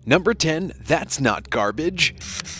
Number 10, that's not garbage.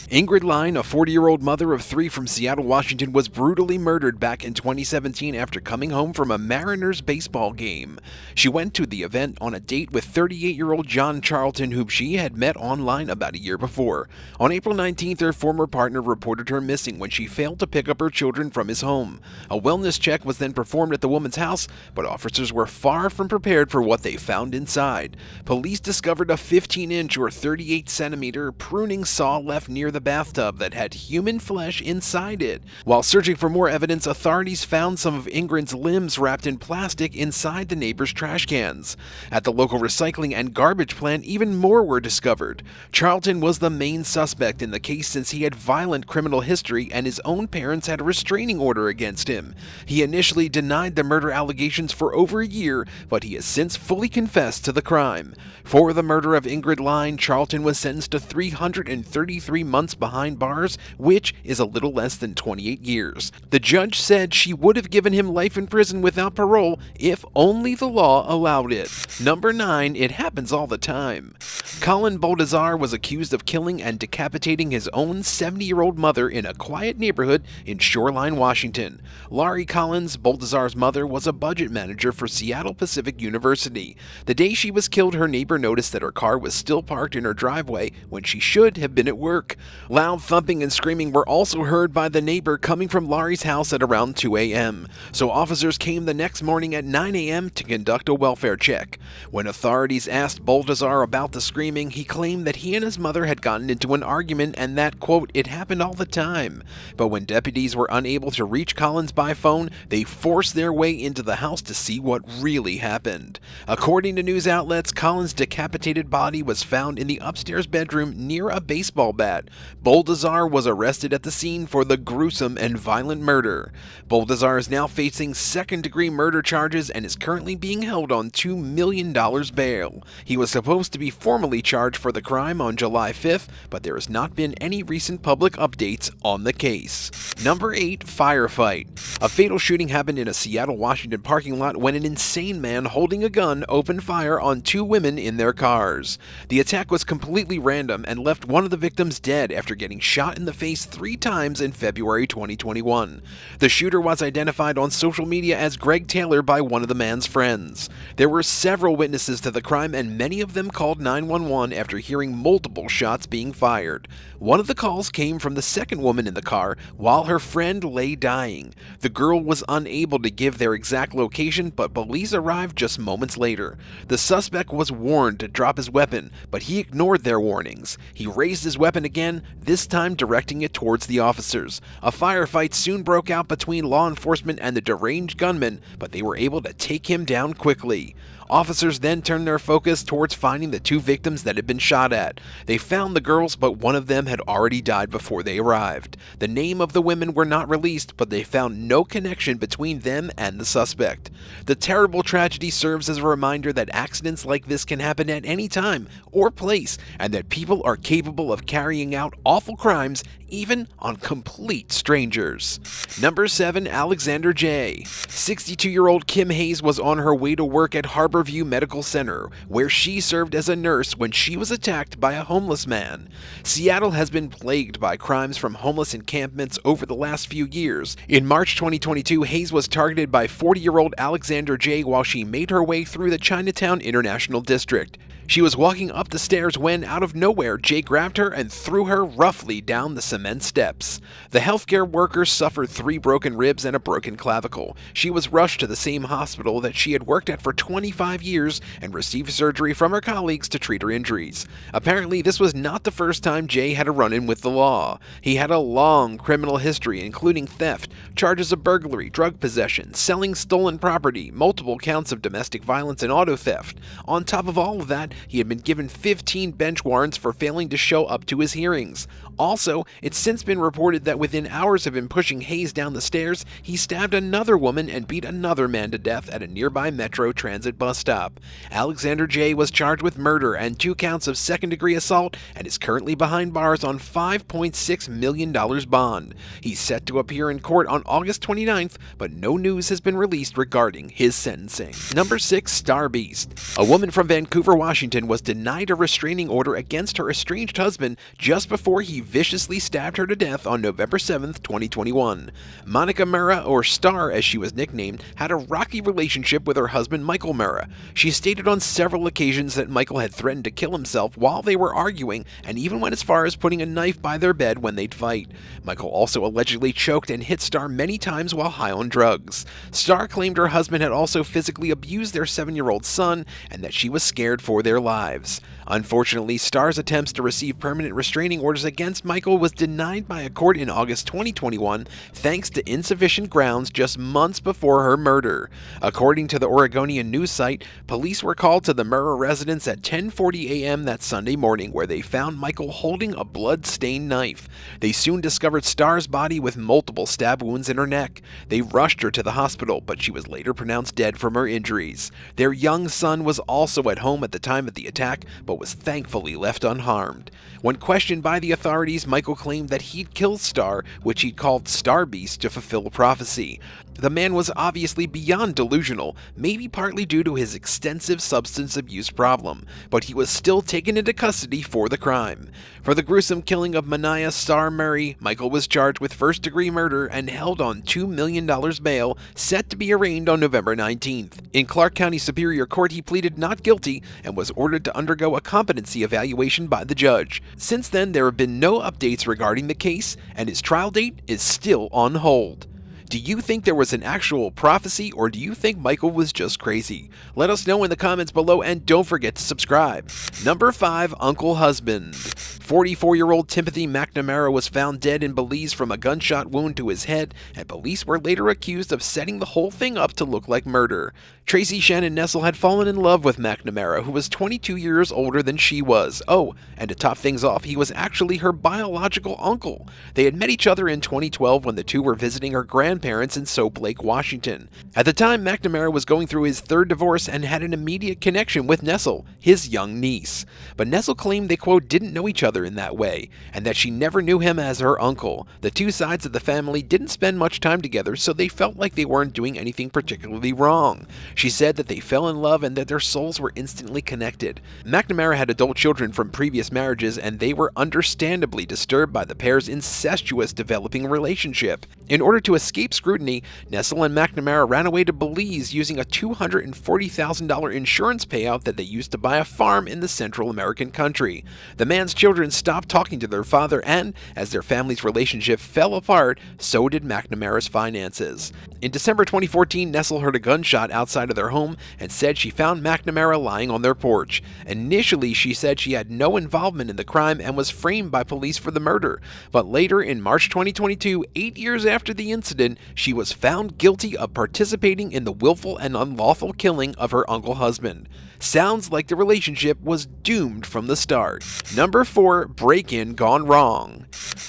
Ingrid Line, a 40-year-old mother of 3 from Seattle, Washington, was brutally murdered back in 2017 after coming home from a Mariners baseball game. She went to the event on a date with 38-year-old John Charlton, whom she had met online about a year before. On April 19th, her former partner reported her missing when she failed to pick up her children from his home. A wellness check was then performed at the woman's house, but officers were far from prepared for what they found inside. Police discovered a 15-inch or 38-centimeter pruning saw left near the bathtub that had human flesh inside it. While searching for more evidence, authorities found some of Ingrid's limbs wrapped in plastic inside the neighbor's trash cans. At the local recycling and garbage plant, even more were discovered. Charlton was the main suspect in the case since he had violent criminal history and his own parents had a restraining order against him. He initially denied the murder allegations for over a year, but he has since fully confessed to the crime. For the murder of Ingrid Line, Charlton was sentenced to 333 months behind bars, which is a little less than 28 years. The judge said she would have given him life in prison without parole if only the law allowed it. Number 9, it happens all the time. Colin Baldassar was accused of killing and decapitating his own 70-year-old mother in a quiet neighborhood in Shoreline, Washington. Laurie Collins, Baldassar's mother, was a budget manager for Seattle Pacific University. The day she was killed, her neighbor noticed that her car was still parked in her driveway when she should have been at work. Loud thumping and screaming were also heard by the neighbor coming from Laurie's house at around 2 a.m. So officers came the next morning at 9 a.m. to conduct a welfare check. When authorities asked Baldassar about the screaming, he claimed that he and his mother had gotten into an argument and that, quote, it happened all the time. But when deputies were unable to reach Collins by phone, they forced their way into the house to see what really happened. According to news outlets, Collins' decapitated body was found in the upstairs bedroom near a baseball bat. Baldassar was arrested at the scene for the gruesome and violent murder. Baldassar is now facing second-degree murder charges and is currently being held on $2 million bail. He was supposed to be formally charged for the crime on July 5th, but there has not been any recent public updates on the case. Number 8, Firefight. A fatal shooting happened in a Seattle, Washington parking lot when an insane man holding a gun opened fire on 2 women in their cars. The attack was completely random and left one of the victims dead after getting shot in the face 3 times in February 2021. The shooter was identified on social media as Greg Taylor by one of the man's friends. There were several witnesses to the crime and many of them called 911 after hearing multiple shots being fired. One of the calls came from the second woman in the car while her friend lay dying. The girl was unable to give their exact location, but police arrived just moments later. The suspect was warned to drop his weapon, but he ignored their warnings. He raised his weapon again, this time directing it towards the officers. A firefight soon broke out between law enforcement and the deranged gunman, but they were able to take him down quickly. Officers then turned their focus towards finding the 2 victims that had been shot at. They found the girls, but one of them had already died before they arrived. The name of the women were not released, but they found no connection between them and the suspect. The terrible tragedy serves as a reminder that accidents like this can happen at any time or place, and that people are capable of carrying out awful crimes even on complete strangers. Number 7, Alexander J. 62-year-old Kim Hayes was on her way to work at Harborview Medical Center, where she served as a nurse when she was attacked by a homeless man. Seattle has been plagued by crimes from homeless encampments over the last few years. In March 2022, Hayes was targeted by 40-year-old Alexander J. while she made her way through the Chinatown International District. She was walking up the stairs when, out of nowhere, Jay grabbed her and threw her roughly down the cement steps. The healthcare worker suffered 3 broken ribs and a broken clavicle. She was rushed to the same hospital that she had worked at for 25 years and received surgery from her colleagues to treat her injuries. Apparently, this was not the first time Jay had a run-in with the law. He had a long criminal history, including theft, charges of burglary, drug possession, selling stolen property, multiple counts of domestic violence, and auto theft. On top of all of that, he had been given 15 bench warrants for failing to show up to his hearings. Also, it's since been reported that within hours of him pushing Hayes down the stairs, he stabbed another woman and beat another man to death at a nearby Metro Transit bus stop. Alexander J. was charged with murder and 2 counts of second-degree assault and is currently behind bars on $5.6 million bond. He's set to appear in court on August 29th, but no news has been released regarding his sentencing. Number 6, STARBEAST. A woman from Vancouver, Washington Washington was denied a restraining order against her estranged husband just before he viciously stabbed her to death on November 7, 2021. Monica Murrah, or Star as she was nicknamed, had a rocky relationship with her husband Michael Murrah. She stated on several occasions that Michael had threatened to kill himself while they were arguing, and even went as far as putting a knife by their bed when they'd fight. Michael also allegedly choked and hit Star many times while high on drugs. Star claimed her husband had also physically abused their 7-year-old son and that she was scared for their lives. Unfortunately, Star's attempts to receive permanent restraining orders against Michael was denied by a court in August 2021 thanks to insufficient grounds just months before her murder. According to the Oregonian news site, police were called to the Murrah residence at 10:40 a.m. that Sunday morning, where they found Michael holding a blood-stained knife. They soon discovered Star's body with multiple stab wounds in her neck. They rushed her to the hospital, but she was later pronounced dead from her injuries. Their young son was also at home at the time of the attack, but was thankfully left unharmed. When questioned by the authorities, Michael claimed that he'd killed Star, which he'd called STARBEAST, to fulfill a prophecy. The man was obviously beyond delusional, maybe partly due to his extensive substance abuse problem, but he was still taken into custody for the crime. For the gruesome killing of Mania Star Murray, Michael was charged with first-degree murder and held on $2 million bail, set to be arraigned on November 19th. In Clark County Superior Court, he pleaded not guilty and was ordered to undergo a competency evaluation by the judge. Since then, there have been no updates regarding the case, and his trial date is still on hold. Do you think there was an actual prophecy, or do you think Michael was just crazy? Let us know in the comments below, and don't forget to subscribe. Number 5. Uncle Husband. 44-year-old Timothy McNamara was found dead in Belize from a gunshot wound to his head, and police were later accused of setting the whole thing up to look like murder. Tracy Shannon Nessel had fallen in love with McNamara, who was 22 years older than she was. Oh, and to top things off, he was actually her biological uncle. They had met each other in 2012 when the two were visiting her grandparents in Soap Lake, Washington. At the time, McNamara was going through his third divorce and had an immediate connection with Nessel, his young niece. But Nessel claimed they, quote, didn't know each other in that way, and that she never knew him as her uncle. The two sides of the family didn't spend much time together, so they felt like they weren't doing anything particularly wrong. She said that they fell in love and that their souls were instantly connected. McNamara had adult children from previous marriages, and they were understandably disturbed by the pair's incestuous developing relationship. In order to escape scrutiny, Nessel and McNamara ran away to Belize using a $240,000 insurance payout that they used to buy a farm in the Central American country. The man's children stopped talking to their father, and as their family's relationship fell apart, so did McNamara's finances. In December 2014, Nessel heard a gunshot outside of their home and said she found McNamara lying on their porch. Initially, she said she had no involvement in the crime and was framed by police for the murder, but later in March 2022, 8 years after the incident, she was found guilty of participating in the willful and unlawful killing of her uncle husband. Sounds like the relationship was doomed from the start. Number 4. Break-in gone wrong.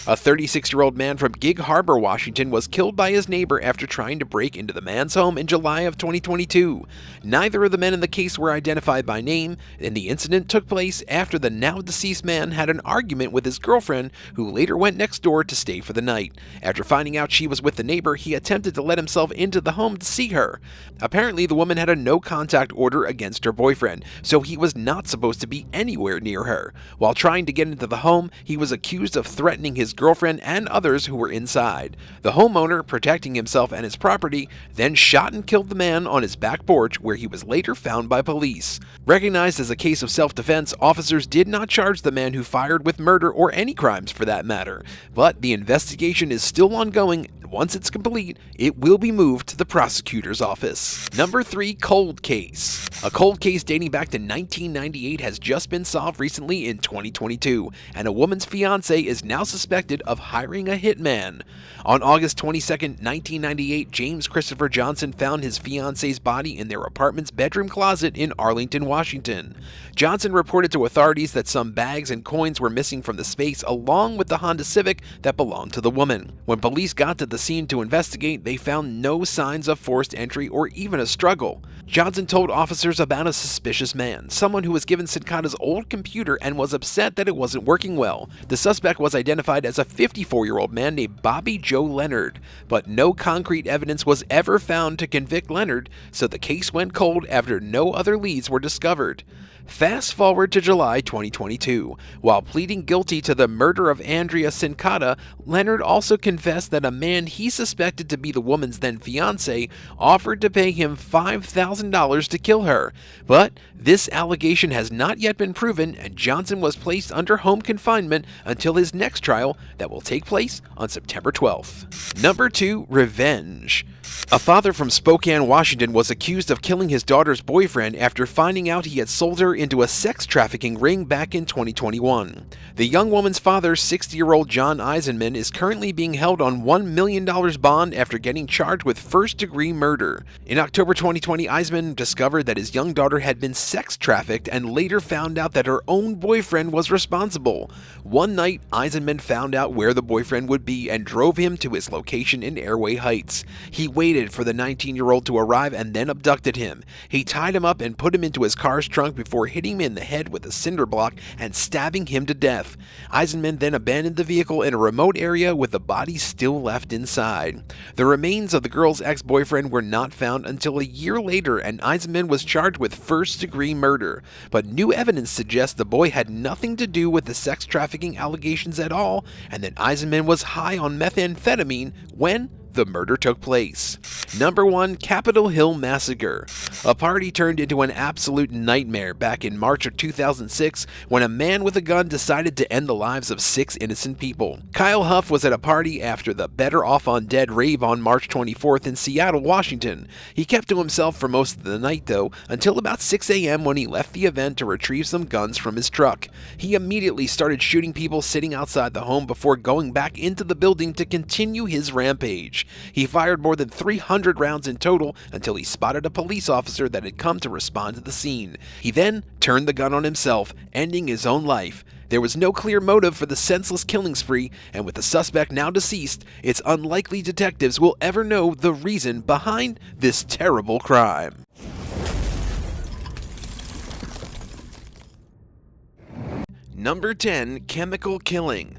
A 36-year-old man from Gig Harbor, Washington was killed by his neighbor after trying to break into the man's home in July of 2022. Neither of the men in the case were identified by name, and the incident took place after the now-deceased man had an argument with his girlfriend, who later went next door to stay for the night. After finding out she was with the neighbor, he attempted to let himself into the home to see her. Apparently, the woman had a no-contact order against her boyfriend, so he was not supposed to be anywhere near her. While trying to get into the home, he was accused of threatening his girlfriend and others who were inside. The homeowner, protecting himself and his property, then shot and killed the man on his back porch, where he was later found by police. Recognized as a case of self-defense, officers did not charge the man who fired with murder or any crimes for that matter, but the investigation is still ongoing. Once it's complete, it will be moved to the prosecutor's office. Number 3. Cold case. A cold case dating back to 1998 has just been solved recently in 2022, and a woman's fiancé is now suspected of hiring a hitman. On August 22, 1998, James Christopher Johnson found his fiancé's body in their apartment's bedroom closet in Arlington, Washington. Johnson reported to authorities that some bags and coins were missing from the space, along with the Honda Civic that belonged to the woman. When police got to the scene to investigate, they found no signs of forced entry or even a struggle. Johnson told officers about a suspicious man, someone who was given Sincata's old computer and was upset that it wasn't working well. The suspect was identified as a 54-year-old man named Bobby Joe Leonard, but no concrete evidence was ever found to convict Leonard, so the case went cold after no other leads were discovered. Fast forward to July 2022. While pleading guilty to the murder of Andrea Sincata, Leonard also confessed that a man he suspected to be the woman's then fiancé offered to pay him $5,000 to kill her. But this allegation has not yet been proven, and Johnson was placed under home confinement until his next trial that will take place on September 12th. Number 2. Revenge. A father from Spokane, Washington was accused of killing his daughter's boyfriend after finding out he had sold her into a sex trafficking ring back in 2021. The young woman's father, 60-year-old John Eisenman, is currently being held on $1 million bond after getting charged with first-degree murder. In October 2020, Eisenman discovered that his young daughter had been sex trafficked and later found out that her own boyfriend was responsible. One night, Eisenman found out where the boyfriend would be and drove him to his location in Airway Heights. He waited for the 19-year-old to arrive and then abducted him. He tied him up and put him into his car's trunk before hitting him in the head with a cinder block and stabbing him to death. Eisenman then abandoned the vehicle in a remote area with the body still left inside. The remains of the girl's ex-boyfriend were not found until a year later, and Eisenman was charged with first-degree murder. But new evidence suggests the boy had nothing to do with the sex trafficking allegations at all, and that Eisenman was high on methamphetamine when the murder took place. Number 1. Capitol Hill Massacre. A party turned into an absolute nightmare back in March of 2006 when a man with a gun decided to end the lives of 6 innocent people. Kyle Huff was at a party after the Better Off on Dead rave on March 24th in Seattle, Washington. He kept to himself for most of the night though, until about 6 a.m. when he left the event to retrieve some guns from his truck. He immediately started shooting people sitting outside the home before going back into the building to continue his rampage. He fired more than 300 rounds in total until he spotted a police officer that had come to respond to the scene. He then turned the gun on himself, ending his own life. There was no clear motive for the senseless killing spree, and with the suspect now deceased, it's unlikely detectives will ever know the reason behind this terrible crime. Number 10. Chemical killing.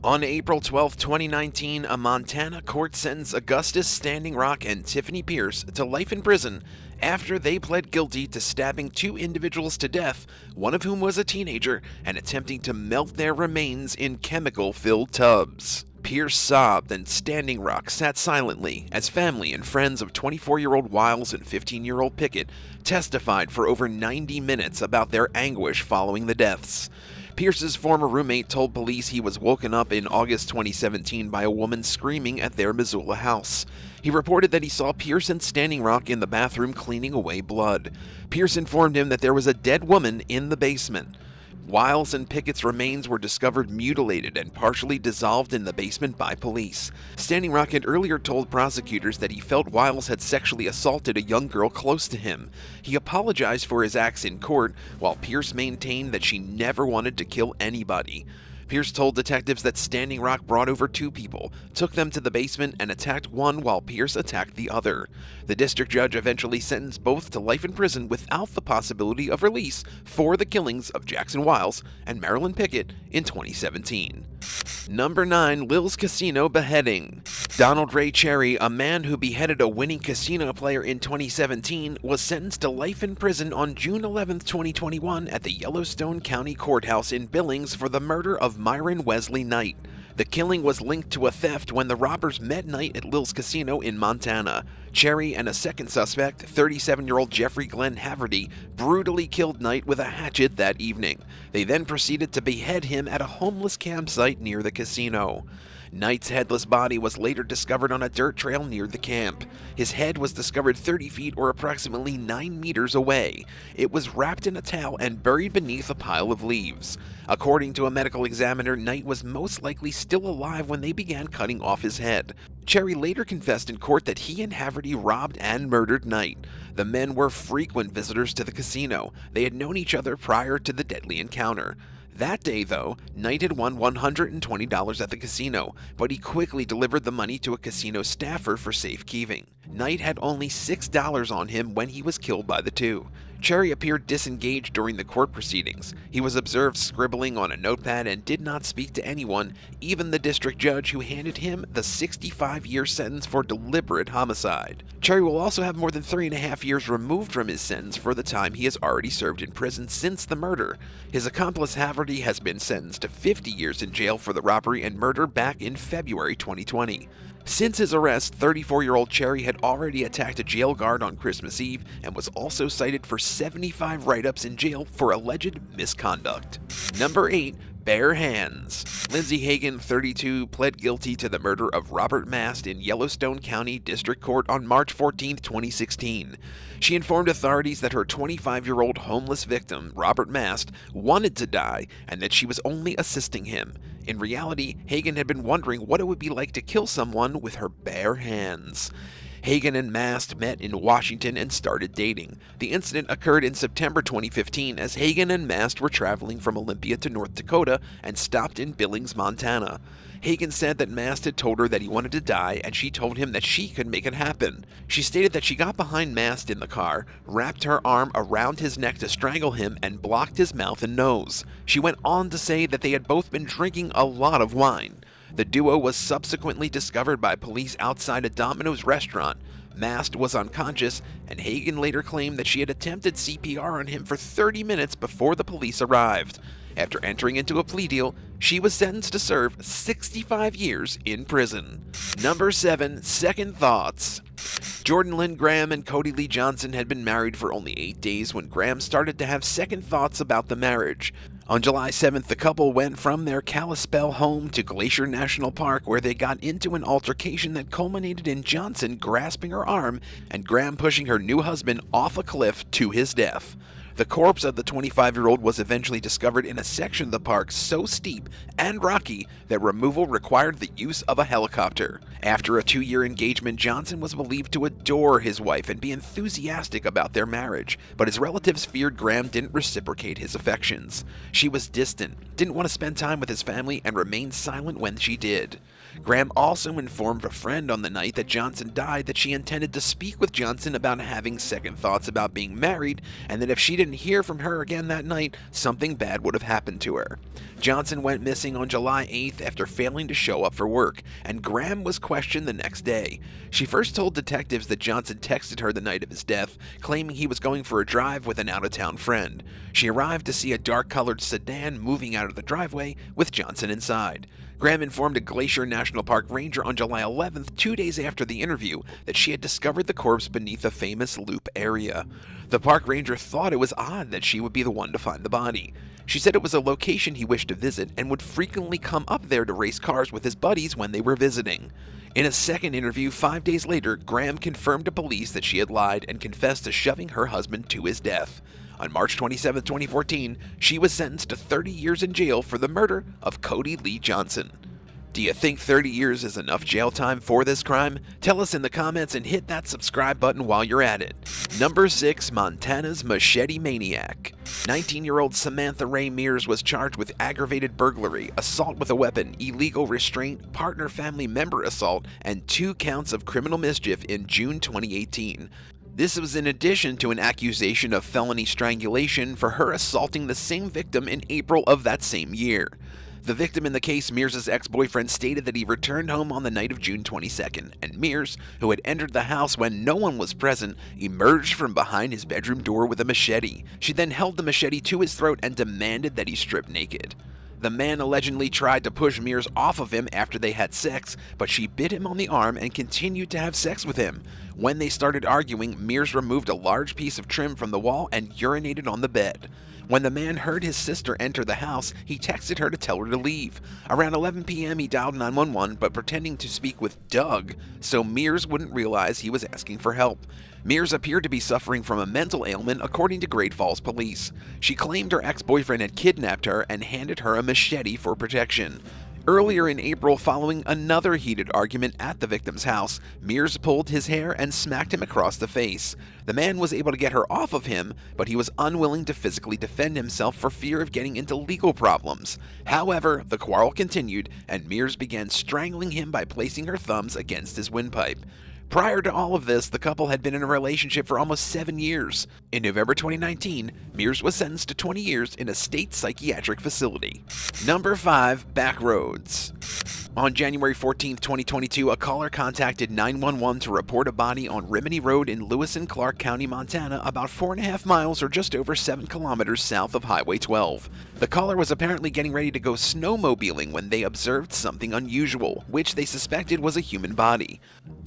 On April 12, 2019, a Montana court sentenced Augustus Standing Rock and Tiffany Pierce to life in prison after they pled guilty to stabbing 2 individuals to death, one of whom was a teenager, and attempting to melt their remains in chemical-filled tubs. Pierce sobbed and Standing Rock sat silently as family and friends of 24-year-old Wiles and 15-year-old Pickett testified for over 90 minutes about their anguish following the deaths. Pierce's former roommate told police he was woken up in August 2017 by a woman screaming at their Missoula house. He reported that he saw Pierce and Standing Rock in the bathroom cleaning away blood. Pierce informed him that there was a dead woman in the basement. Wiles and Pickett's remains were discovered mutilated and partially dissolved in the basement by police. Standing Rock had earlier told prosecutors that he felt Wiles had sexually assaulted a young girl close to him. He apologized for his acts in court, while Pierce maintained that she never wanted to kill anybody. Pierce told detectives that Standing Rock brought over 2 people, took them to the basement, and attacked one while Pierce attacked the other. The district judge eventually sentenced both to life in prison without the possibility of release for the killings of Jackson Wiles and Marilyn Pickett in 2017. Number 9. LIL'S Casino Beheading. Donald Ray Cherry, a man who beheaded a winning casino player in 2017, was sentenced to life in prison on June 11, 2021 at the Yellowstone County Courthouse in Billings for the murder of Myron Wesley Knight. The killing was linked to a theft when the robbers met Knight at LIL'S Casino in Montana. Cherry and a second suspect, 37-year-old Jeffrey Glenn Haverty, brutally killed Knight with a hatchet that evening. They then proceeded to behead him at a homeless campsite near the casino. Knight's headless body was later discovered on a dirt trail near the camp. His head was discovered 30 feet or approximately 9 meters away. It was wrapped in a towel and buried beneath a pile of leaves. According to a medical examiner, Knight was most likely still alive when they began cutting off his head. Cherry later confessed in court that he and Haverty robbed and murdered Knight. The men were frequent visitors to the casino. They had known each other prior to the deadly encounter. That day, though, Knight had won $120 at the casino, but he quickly delivered the money to a casino staffer for safekeeping. Knight had only $6 on him when he was killed by the two. Cherry appeared disengaged during the court proceedings. He was observed scribbling on a notepad and did not speak to anyone, even the district judge who handed him the 65-year sentence for deliberate homicide. Cherry will also have more than 3.5 years removed from his sentence for the time he has already served in prison since the murder. His accomplice Haverty has been sentenced to 50 years in jail for the robbery and murder back in February 2020. Since his arrest, 34-year-old Cherry had already attacked a jail guard on Christmas Eve and was also cited for 75 write-ups in jail for alleged misconduct. Number 8. Bare hands. Lindsay Hagen, 32, pled guilty to the murder of Robert Mast in Yellowstone County District Court on March 14, 2016. She informed authorities that her 25-year-old homeless victim, Robert Mast, wanted to die and that she was only assisting him. In reality, Hagen had been wondering what it would be like to kill someone with her bare hands. Hagen and Mast met in Washington and started dating. The incident occurred in September 2015 as Hagen and Mast were traveling from Olympia to North Dakota and stopped in Billings, Montana. Hagen said that Mast had told her that he wanted to die and she told him that she could make it happen. She stated that she got behind Mast in the car, wrapped her arm around his neck to strangle him, and blocked his mouth and nose. She went on to say that they had both been drinking a lot of wine. The duo was subsequently discovered by police outside a Domino's restaurant. Mast was unconscious, and Hagen later claimed that she had attempted CPR on him for 30 minutes before the police arrived. After entering into a plea deal, she was sentenced to serve 65 years in prison. Number 7. Second thoughts. Jordan Lynn Graham and Cody Lee Johnson had been married for only 8 days when Graham started to have second thoughts about the marriage. On July 7th, the couple went from their Kalispell home to Glacier National Park, where they got into an altercation that culminated in Johnson grasping her arm and Graham pushing her new husband off a cliff to his death. The corpse of the 25-year-old was eventually discovered in a section of the park so steep and rocky that removal required the use of a helicopter. After a 2-year engagement, Johnson was believed to adore his wife and be enthusiastic about their marriage, but his relatives feared Graham didn't reciprocate his affections. She was distant, didn't want to spend time with his family, and remained silent when she did. Graham also informed a friend on the night that Johnson died that she intended to speak with Johnson about having second thoughts about being married, and that if she didn't hear from her again that night, something bad would have happened to her. Johnson went missing on July 8th after failing to show up for work, and Graham was questioned the next day. She first told detectives that Johnson texted her the night of his death, claiming he was going for a drive with an out-of-town friend. She arrived to see a dark-colored sedan moving out of the driveway with Johnson inside. Graham informed a Glacier National Park ranger on July 11th, 2 days after the interview, that she had discovered the corpse beneath a famous loop area. The park ranger thought it was odd that she would be the one to find the body. She said it was a location he wished to visit and would frequently come up there to race cars with his buddies when they were visiting. In a second interview 5 days later, Graham confirmed to police that she had lied and confessed to shoving her husband to his death. On March 27, 2014, she was sentenced to 30 years in jail for the murder of Cody Lee Johnson. Do you think 30 years is enough jail time for this crime? Tell us in the comments and hit that subscribe button while you're at it. Number 6. Montana's Machete Maniac. 19-year-old Samantha Ray Mears was charged with aggravated burglary, assault with a weapon, illegal restraint, partner family member assault, and 2 counts of criminal mischief in June 2018. This was in addition to an accusation of felony strangulation for her assaulting the same victim in April of that same year. The victim in the case, Mears' ex-boyfriend, stated that he returned home on the night of June 22nd, and Mears, who had entered the house when no one was present, emerged from behind his bedroom door with a machete. She then held the machete to his throat and demanded that he strip naked. The man allegedly tried to push Mears off of him after they had sex, but she bit him on the arm and continued to have sex with him. When they started arguing, Mears removed a large piece of trim from the wall and urinated on the bed. When the man heard his sister enter the house, he texted her to tell her to leave. Around 11 p.m. he dialed 911, but pretending to speak with Doug, so Mears wouldn't realize he was asking for help. Mears appeared to be suffering from a mental ailment, according to Great Falls police. She claimed her ex-boyfriend had kidnapped her and handed her a machete for protection. Earlier in April, following another heated argument at the victim's house, Mears pulled his hair and smacked him across the face. The man was able to get her off of him, but he was unwilling to physically defend himself for fear of getting into legal problems. However, the quarrel continued, and Mears began strangling him by placing her thumbs against his windpipe. Prior to all of this, the couple had been in a relationship for almost 7 years. In November 2019, Mears was sentenced to 20 years in a state psychiatric facility. Number 5. Backroads. On January 14, 2022, a caller contacted 911 to report a body on Rimini Road in Lewis and Clark County, Montana, about 4.5 miles or just over 7 kilometers south of Highway 12. The caller was apparently getting ready to go snowmobiling when they observed something unusual, which they suspected was a human body.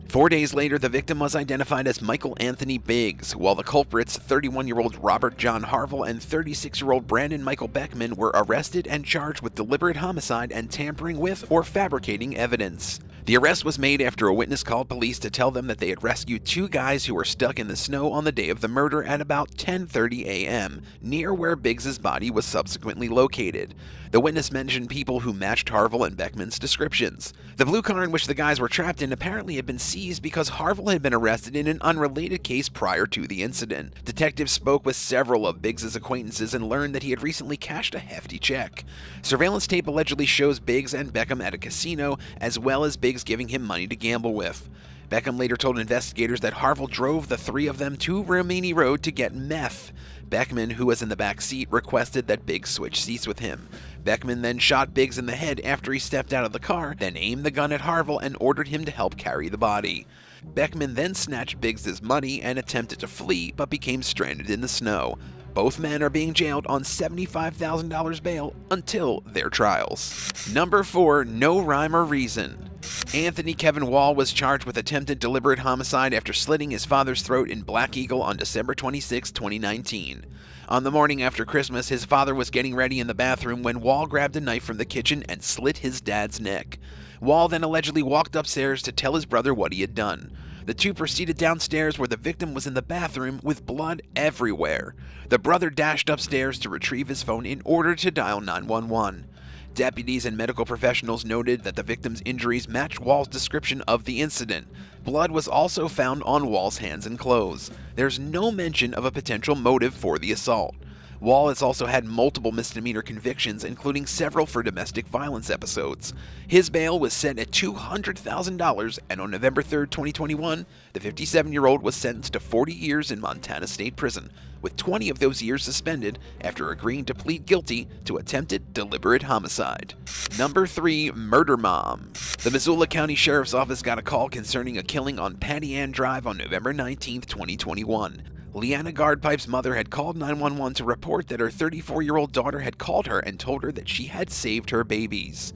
4 days later, the victim was identified as Michael Anthony Biggs, while the culprits, 31-year-old Robert John Harville and 36-year-old Brandon Michael Beckman, were arrested and charged with deliberate homicide and tampering with or fabricating evidence. The arrest was made after a witness called police to tell them that they had rescued 2 guys who were stuck in the snow on the day of the murder at about 10:30 a.m., near where Biggs's body was subsequently located. The witness mentioned people who matched Harville and Beckman's descriptions. The blue car in which the guys were trapped in apparently had been seized because Harville had been arrested in an unrelated case prior to the incident. Detectives spoke with several of Biggs's acquaintances and learned that he had recently cashed a hefty check. Surveillance tape allegedly shows Biggs and Beckham at a casino, as well as Biggs giving him money to gamble with. Beckham later told investigators that Harville drove the 3 of them to Rimini Road to get meth. Beckman, who was in the back seat, requested that Biggs switch seats with him. Beckman then shot Biggs in the head after he stepped out of the car, then aimed the gun at Harville and ordered him to help carry the body. Beckman then snatched Biggs's money and attempted to flee, but became stranded in the snow. Both men are being jailed on $75,000 bail until their trials. Number 4. No rhyme or reason. Anthony Kevin Wall was charged with attempted deliberate homicide after slitting his father's throat in Black Eagle on December 26, 2019. On the morning after Christmas, his father was getting ready in the bathroom when Wall grabbed a knife from the kitchen and slit his dad's neck. Wall then allegedly walked upstairs to tell his brother what he had done. The two proceeded downstairs where the victim was in the bathroom with blood everywhere. The brother dashed upstairs to retrieve his phone in order to dial 911. Deputies and medical professionals noted that the victim's injuries matched Wall's description of the incident. Blood was also found on Wall's hands and clothes. There's no mention of a potential motive for the assault. Wall has also had multiple misdemeanor convictions, including several for domestic violence episodes. His bail was set at $200,000, and on November 3, 2021, the 57-year-old was sentenced to 40 years in Montana State Prison, with 20 of those years suspended after agreeing to plead guilty to attempted deliberate homicide. Number 3. Murder Mom. The Missoula County Sheriff's Office got a call concerning a killing on Patty Ann Drive on November 19, 2021. Leanna Gardpipe's mother had called 911 to report that her 34-year-old daughter had called her and told her that she had saved her babies.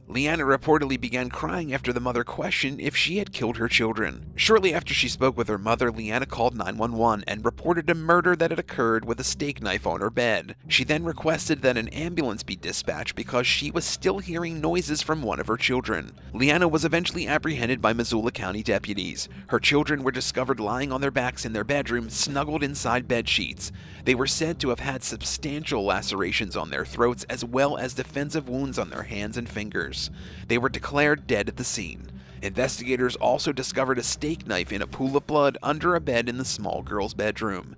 Leanna reportedly began crying after the mother questioned if she had killed her children. Shortly after she spoke with her mother, Leanna called 911 and reported a murder that had occurred with a steak knife on her bed. She then requested that an ambulance be dispatched because she was still hearing noises from one of her children. Leanna was eventually apprehended by Missoula County deputies. Her children were discovered lying on their backs in their bedroom, snuggled inside bed sheets. They were said to have had substantial lacerations on their throats as well as defensive wounds on their hands and fingers. They were declared dead at the scene. Investigators also discovered a steak knife in a pool of blood under a bed in the small girl's bedroom.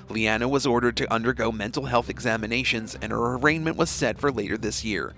Leanna was ordered to undergo mental health examinations, and her arraignment was set for later this year.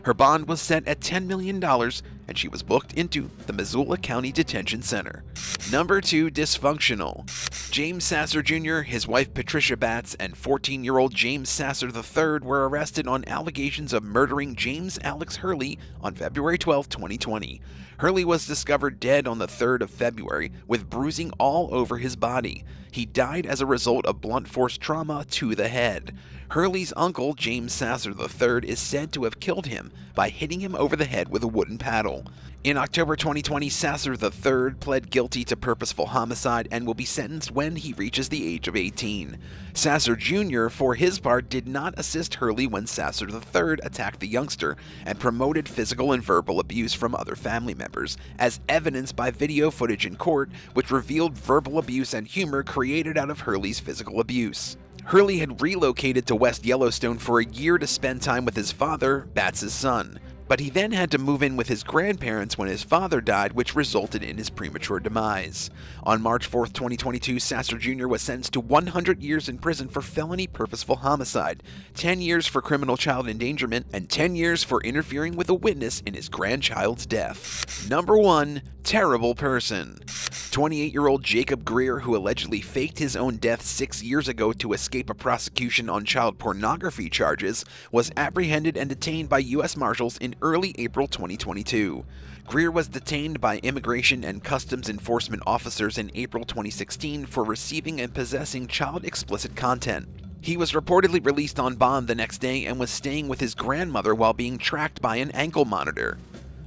Her bond was set at $10 million, and she was booked into the Missoula County Detention Center. Number 2. Dysfunctional. James Sasser Jr., his wife Patricia Batts, and 14-year-old James Sasser III were arrested on allegations of murdering James Alex Hurley on February 12, 2020. Hurley was discovered dead on the 3rd of February with bruising all over his body. He died as a result of blunt force trauma to the head. Hurley's uncle, James Sasser III, is said to have killed him by hitting him over the head with a wooden paddle. In October 2020, Sasser III pled guilty to purposeful homicide and will be sentenced when he reaches the age of 18. Sasser Jr., for his part, did not assist Hurley when Sasser III attacked the youngster and promoted physical and verbal abuse from other family members, as evidenced by video footage in court, which revealed verbal abuse and humor created out of Hurley's physical abuse. Hurley had relocated to West Yellowstone for a year to spend time with his father, Batts' son. but he then had to move in with his grandparents when his father died, which resulted in his premature demise. On March 4, 2022, Sasser Jr. was sentenced to 100 years in prison for felony purposeful homicide, 10 years for criminal child endangerment, and 10 years for interfering with a witness in his grandchild's death. Number 1. Terrible person. 28-year-old Jacob Greer, who allegedly faked his own death 6 years ago to escape a prosecution on child pornography charges, was apprehended and detained by U.S. Marshals in early April 2022. Greer was detained by Immigration and Customs Enforcement officers in April 2016 for receiving and possessing child explicit content. He was reportedly released on bond the next day and was staying with his grandmother while being tracked by an ankle monitor.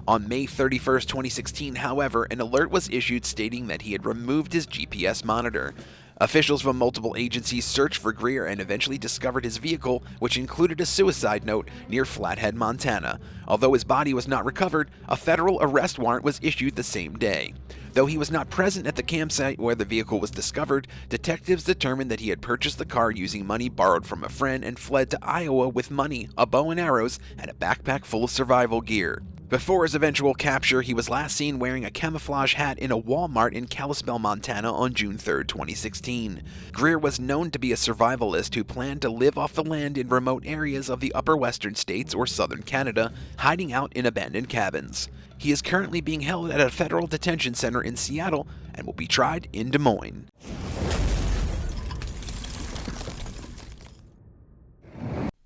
On May 31, 2016, however, an alert was issued stating that he had removed his GPS monitor. Officials from multiple agencies searched for Greer and eventually discovered his vehicle, which included a suicide note, near Flathead, Montana. Although his body was not recovered, a federal arrest warrant was issued the same day. Though he was not present at the campsite where the vehicle was discovered, detectives determined that he had purchased the car using money borrowed from a friend and fled to Iowa with money, a bow and arrows, and a backpack full of survival gear. Before his eventual capture, he was last seen wearing a camouflage hat in a Walmart in Kalispell, Montana on June 3, 2016. Greer was known to be a survivalist who planned to live off the land in remote areas of the upper western states or southern Canada, hiding out in abandoned cabins. He is currently being held at a federal detention center in Seattle and will be tried in Des Moines.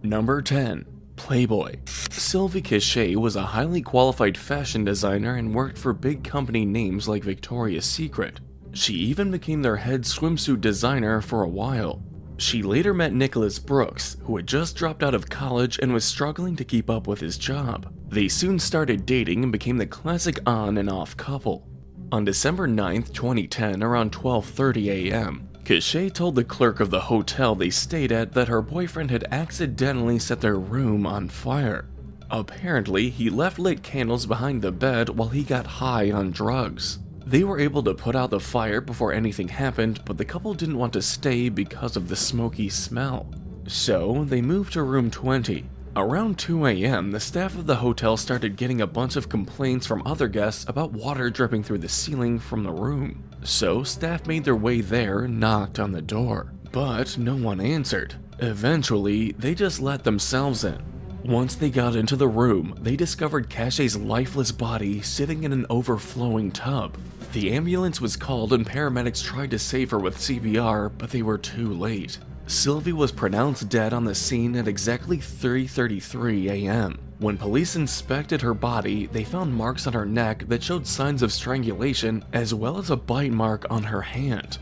Number 10. Playboy. Sylvie Cachet was a highly qualified fashion designer and worked for big company names like Victoria's Secret. She even became their head swimsuit designer for a while. She later met Nicholas Brooks, who had just dropped out of college and was struggling to keep up with his job. They soon started dating and became the classic on and off couple. On December 9, 2010, around 12:30 a.m., Cachet told the clerk of the hotel they stayed at that her boyfriend had accidentally set their room on fire. Apparently, he left lit candles behind the bed while he got high on drugs. They were able to put out the fire before anything happened, but the couple didn't want to stay because of the smoky smell. So, they moved to room 20. Around 2 a.m., the staff of the hotel started getting a bunch of complaints from other guests about water dripping through the ceiling from the room. So, staff made their way there and knocked on the door. But no one answered. Eventually, they just let themselves in. Once they got into the room, they discovered Cachet's lifeless body sitting in an overflowing tub. The ambulance was called and paramedics tried to save her with CPR, but they were too late. Sylvie was pronounced dead on the scene at exactly 3:33 a.m. When police inspected her body, they found marks on her neck that showed signs of strangulation, as well as a bite mark on her hand.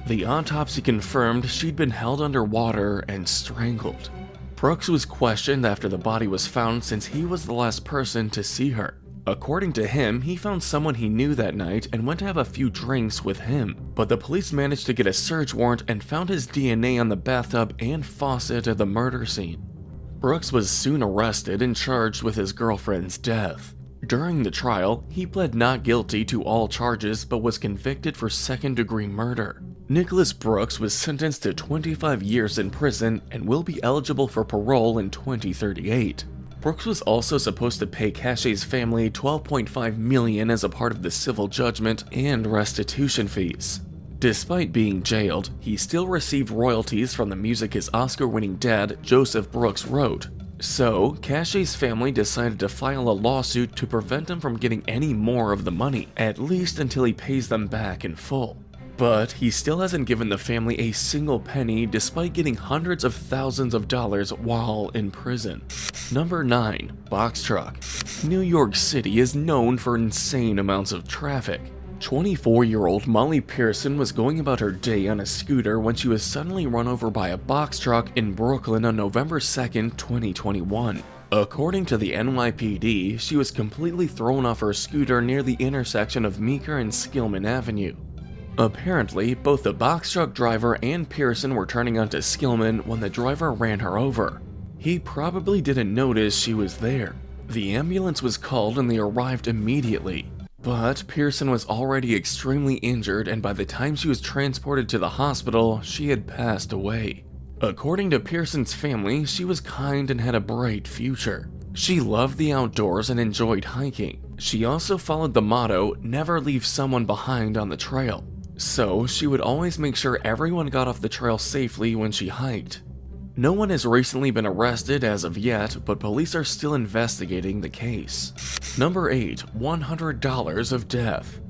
The autopsy confirmed she'd been held underwater and strangled. Brooks was questioned after the body was found since he was the last person to see her. According to him, he found someone he knew that night and went to have a few drinks with him, but the police managed to get a search warrant and found his DNA on the bathtub and faucet at the murder scene. Brooks was soon arrested and charged with his girlfriend's death. During the trial, he pled not guilty to all charges but was convicted for second-degree murder. Nicholas Brooks was sentenced to 25 years in prison and will be eligible for parole in 2038. Brooks was also supposed to pay Cachet's family $12.5 million as a part of the civil judgment and restitution fees. Despite being jailed, he still received royalties from the music his Oscar-winning dad, Joseph Brooks, wrote. So, Cachet's family decided to file a lawsuit to prevent him from getting any more of the money, at least until he pays them back in full. But he still hasn't given the family a single penny despite getting hundreds of thousands of dollars while in prison. Number 9. Box truck. New York City is known for insane amounts of traffic. 24-year-old Molly Pearson was going about her day on a scooter when she was suddenly run over by a box truck in Brooklyn on November 2nd, 2021. According to the NYPD, she was completely thrown off her scooter near the intersection of Meeker and Skillman Avenue. Apparently, both the box truck driver and Pearson were turning onto Skillman when the driver ran her over. He probably didn't notice she was there. The ambulance was called and they arrived immediately. But Pearson was already extremely injured, and by the time she was transported to the hospital, she had passed away. According to Pearson's family, she was kind and had a bright future. She loved the outdoors and enjoyed hiking. She also followed the motto, "Never leave someone behind on the trail." So she would always make sure everyone got off the trail safely when she hiked. No one has recently been arrested as of yet, but police are still investigating the case. Number 8. $100 of death.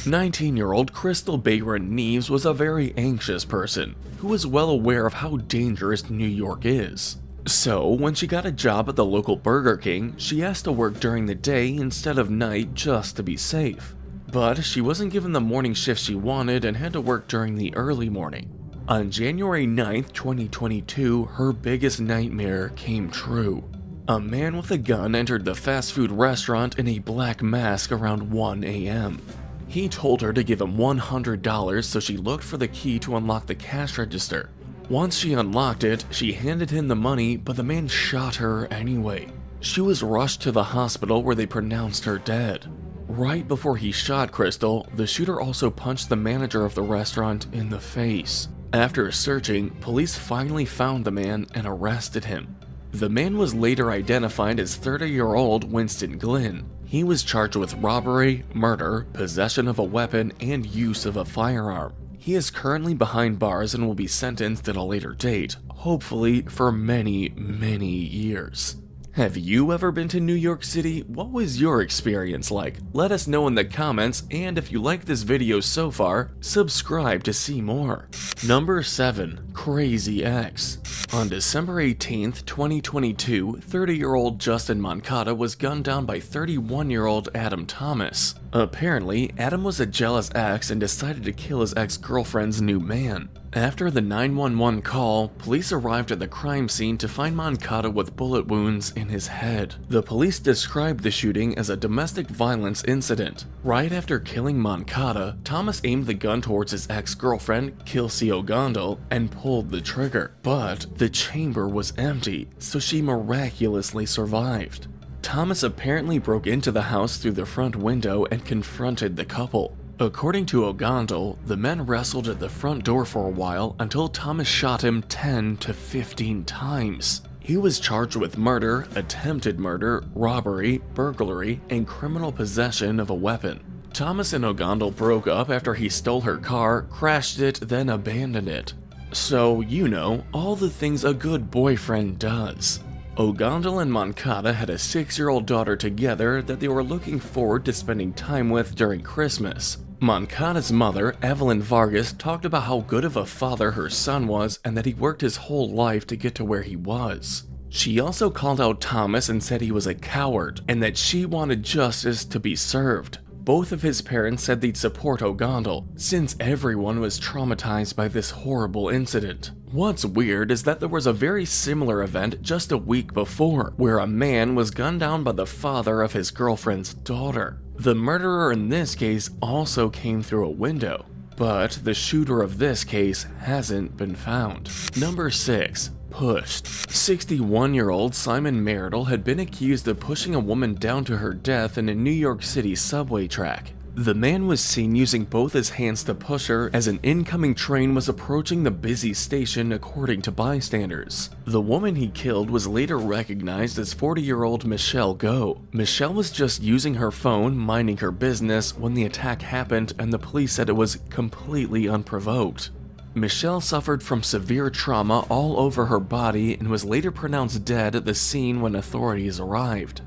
19-year-old Crystal Bayron Neves was a very anxious person who was well aware of how dangerous New York is. So, when she got a job at the local Burger King, she asked to work during the day instead of night just to be safe. But she wasn't given the morning shift she wanted and had to work during the early morning. On January 9th, 2022, her biggest nightmare came true. A man with a gun entered the fast food restaurant in a black mask around 1 a.m. He told her to give him $100, so she looked for the key to unlock the cash register. Once she unlocked it, she handed him the money, but the man shot her anyway. She was rushed to the hospital where they pronounced her dead. Right before he shot Crystal, the shooter also punched the manager of the restaurant in the face. After searching, police finally found the man and arrested him. The man was later identified as 30-year-old Winston Glynn. He was charged with robbery, murder, possession of a weapon, and use of a firearm. He is currently behind bars and will be sentenced at a later date, hopefully for many, many years. Have you ever been to New York City? What was your experience like? Let us know in the comments, and if you like this video so far, subscribe to see more. Number 7. Crazy Ex. On December 18th, 2022, 30-year-old Justin Moncada was gunned down by 31-year-old Adam Thomas. Apparently, Adam was a jealous ex and decided to kill his ex-girlfriend's new man. After the 911 call, police arrived at the crime scene to find Moncada with bullet wounds in his head. The police described the shooting as a domestic violence incident. Right after killing Moncada, Thomas aimed the gun towards his ex-girlfriend, Kelsey Ogondel, and pulled the trigger. But the chamber was empty, so she miraculously survived. Thomas apparently broke into the house through the front window and confronted the couple. According to Ogondel, the men wrestled at the front door for a while until Thomas shot him 10 to 15 times. He was charged with murder, attempted murder, robbery, burglary, and criminal possession of a weapon. Thomas and Ogondel broke up after he stole her car, crashed it, then abandoned it. So, you know, all the things a good boyfriend does. Ogondel and Moncada had a 6-year-old daughter together that they were looking forward to spending time with during Christmas. Moncada's mother, Evelyn Vargas, talked about how good of a father her son was and that he worked his whole life to get to where he was. She also called out Thomas and said he was a coward and that she wanted justice to be served. Both of his parents said they'd support Ogondel, since everyone was traumatized by this horrible incident. What's weird is that there was a very similar event just a week before, where a man was gunned down by the father of his girlfriend's daughter. The murderer in this case also came through a window, but the shooter of this case hasn't been found. Number 6. Pushed. 61-year-old Simon Marital had been accused of pushing a woman down to her death in a New York City subway track. The man was seen using both his hands to push her as an incoming train was approaching the busy station, according to bystanders. The woman he killed was later recognized as 40-year-old Michelle Go. Michelle was just using her phone, minding her business, when the attack happened, and the police said it was completely unprovoked. Michelle suffered from severe trauma all over her body and was later pronounced dead at the scene when authorities arrived.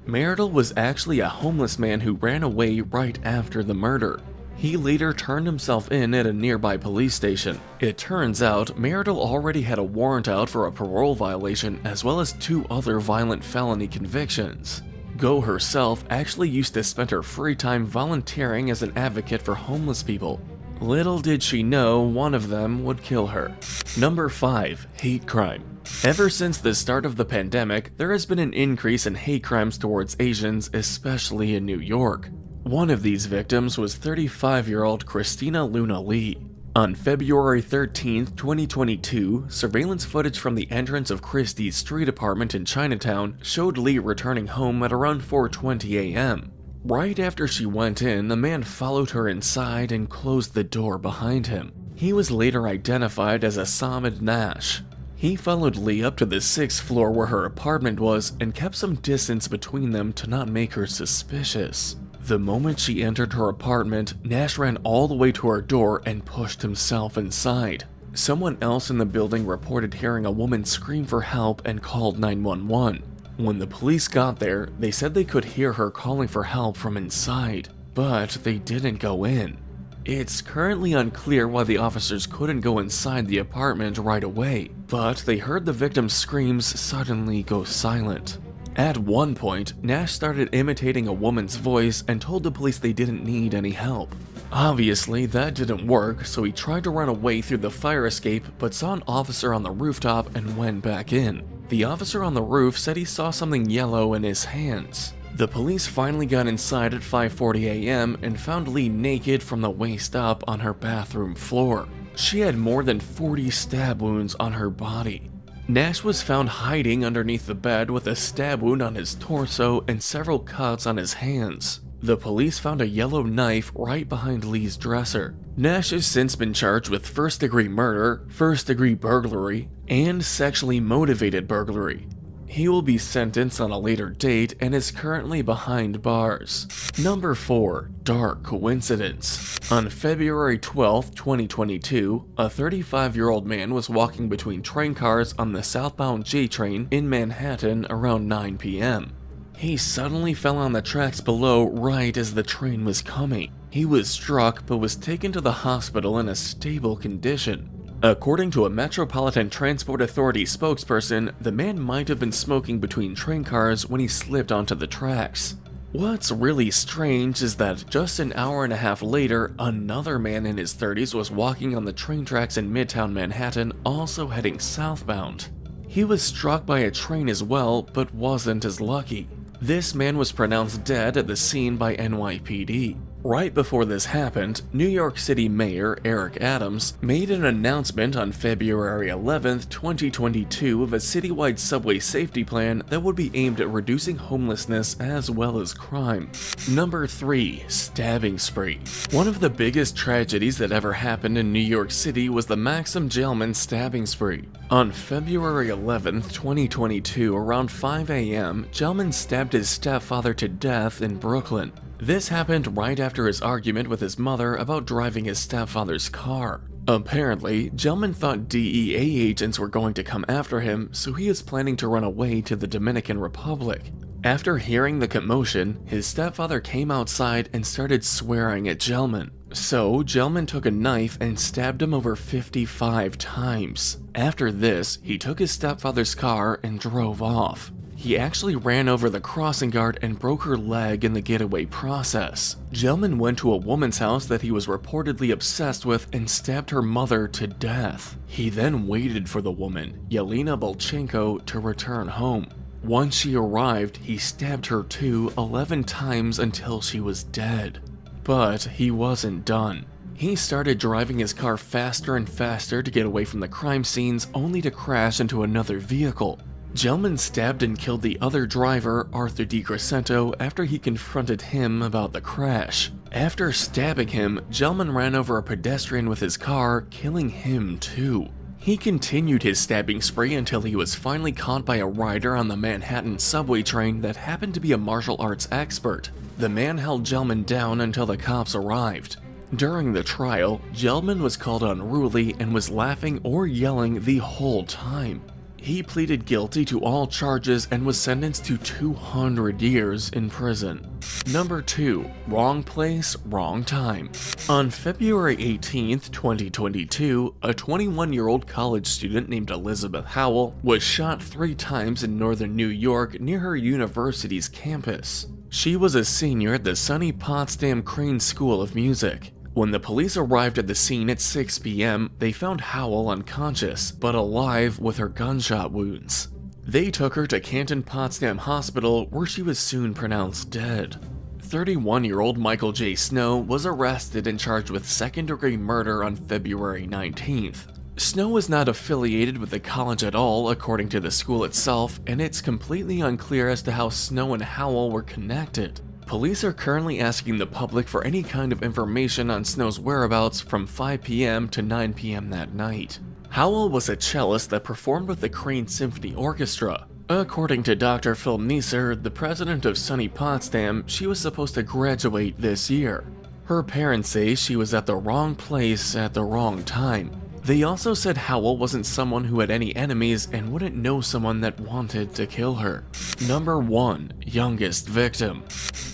Marital was actually a homeless man who ran away right after the murder. He later turned himself in at a nearby police station. It turns out Marital already had a warrant out for a parole violation as well as 2 other violent felony convictions. Go herself actually used to spend her free time volunteering as an advocate for homeless people. Little did she know one of them would kill her. Number 5. Hate crime. Ever since the start of the pandemic, there has been an increase in hate crimes towards Asians, especially in New York. One of these victims was 35-year-old Christina Luna Lee. On February 13, 2022, surveillance footage from the entrance of Christie's street apartment in Chinatown showed Lee returning home at around 4:20 a.m. Right after she went in, the man followed her inside and closed the door behind him. He was later identified as Asamid Nash. He followed Lee up to the 6th floor where her apartment was and kept some distance between them to not make her suspicious. The moment she entered her apartment, Nash ran all the way to her door and pushed himself inside. Someone else in the building reported hearing a woman scream for help and called 911. When the police got there, they said they could hear her calling for help from inside, but they didn't go in. It's currently unclear why the officers couldn't go inside the apartment right away, but they heard the victim's screams suddenly go silent. At one point, Nash started imitating a woman's voice and told the police they didn't need any help. Obviously, that didn't work, so he tried to run away through the fire escape but saw an officer on the rooftop and went back in. The officer on the roof said he saw something yellow in his hands. The police finally got inside at 5:40 a.m. and found Lee naked from the waist up on her bathroom floor. She had more than 40 stab wounds on her body. Nash was found hiding underneath the bed with a stab wound on his torso and several cuts on his hands. The police found a yellow knife right behind Lee's dresser. Nash has since been charged with first-degree murder, first-degree burglary, and sexually motivated burglary. He will be sentenced on a later date and is currently behind bars. Number 4. Dark coincidence. On February 12, 2022, a 35-year-old man was walking between train cars on the southbound J train in Manhattan around 9 p.m. He suddenly fell on the tracks below right as the train was coming. He was struck but was taken to the hospital in a stable condition. According to a Metropolitan Transport Authority spokesperson, the man might have been smoking between train cars when he slipped onto the tracks. What's really strange is that just an hour and a half later, another man in his 30s was walking on the train tracks in Midtown Manhattan, also heading southbound. He was struck by a train as well, but wasn't as lucky. This man was pronounced dead at the scene by NYPD. Right before this happened, New York City Mayor Eric Adams made an announcement on February 11, 2022 of a citywide subway safety plan that would be aimed at reducing homelessness as well as crime. Number 3. Stabbing spree. One of the biggest tragedies that ever happened in New York City was the Maxim Jailman stabbing spree. On February 11, 2022, around 5 a.m., Jailman stabbed his stepfather to death in Brooklyn. This happened right after his argument with his mother about driving his stepfather's car. Apparently, Gelman thought DEA agents were going to come after him, so he is planning to run away to the Dominican Republic. After hearing the commotion, his stepfather came outside and started swearing at Gelman. So, Gelman took a knife and stabbed him over 55 times. After this, he took his stepfather's car and drove off. He actually ran over the crossing guard and broke her leg in the getaway process. Gelman went to a woman's house that he was reportedly obsessed with and stabbed her mother to death. He then waited for the woman, Yelena Bolchenko, to return home. Once she arrived, he stabbed her too 11 times until she was dead. But he wasn't done. He started driving his car faster and faster to get away from the crime scenes, only to crash into another vehicle. Gelman stabbed and killed the other driver, Arthur DiCrescento, after he confronted him about the crash. After stabbing him, Gelman ran over a pedestrian with his car, killing him too. He continued his stabbing spree until he was finally caught by a rider on the Manhattan subway train that happened to be a martial arts expert. The man held Gelman down until the cops arrived. During the trial, Gelman was called unruly and was laughing or yelling the whole time. He pleaded guilty to all charges and was sentenced to 200 years in prison. Number 2. Wrong place, wrong time. On February 18th, 2022, a 21-year-old college student named Elizabeth Howell was shot 3 times in northern New York near her university's campus. She was a senior at the SUNY Potsdam Crane School of Music. When the police arrived at the scene at 6 p.m., they found Howell unconscious, but alive with her gunshot wounds. They took her to Canton Potsdam Hospital, where she was soon pronounced dead. 31-year-old Michael J. Snow was arrested and charged with second-degree murder on February 19th. Snow was not affiliated with the college at all, according to the school itself, and it's completely unclear as to how Snow and Howell were connected. Police are currently asking the public for any kind of information on Snow's whereabouts from 5 p.m. to 9 p.m. that night. Howell was a cellist that performed with the Crane Symphony Orchestra. According to Dr. Phil Neeser, the president of SUNY Potsdam, she was supposed to graduate this year. Her parents say she was at the wrong place at the wrong time. They also said Howell wasn't someone who had any enemies and wouldn't know someone that wanted to kill her. Number 1. Youngest victim.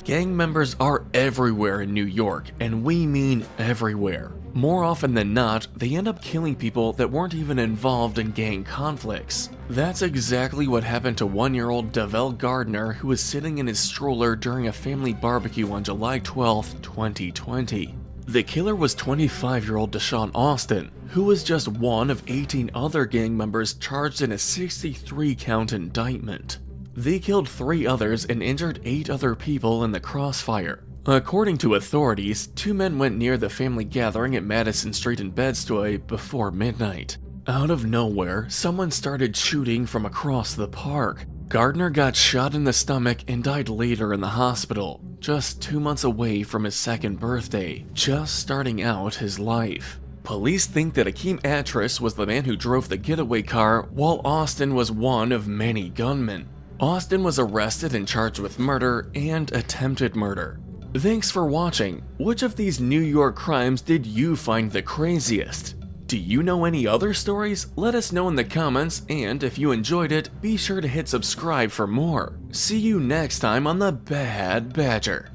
Gang members are everywhere in New York, and we mean everywhere. More often than not, they end up killing people that weren't even involved in gang conflicts. That's exactly what happened to 1-year-old Davell Gardner, who was sitting in his stroller during a family barbecue on July 12, 2020. The killer was 25-year-old Deshaun Austin, who was just one of 18 other gang members charged in a 63-count indictment. They killed 3 others and injured 8 other people in the crossfire. According to authorities, 2 men went near the family gathering at Madison Street in Bed-Stuy before midnight. Out of nowhere, someone started shooting from across the park. Gardner got shot in the stomach and died later in the hospital, just 2 months away from his 2nd birthday, just starting out his life. Police think that Akeem Atris was the man who drove the getaway car, while Austin was one of many gunmen. Austin was arrested and charged with murder and attempted murder. Thanks for watching. Which of these New York crimes did you find the craziest? Do you know any other stories? Let us know in the comments, and if you enjoyed it, be sure to hit subscribe for more. See you next time on the Bad Badger.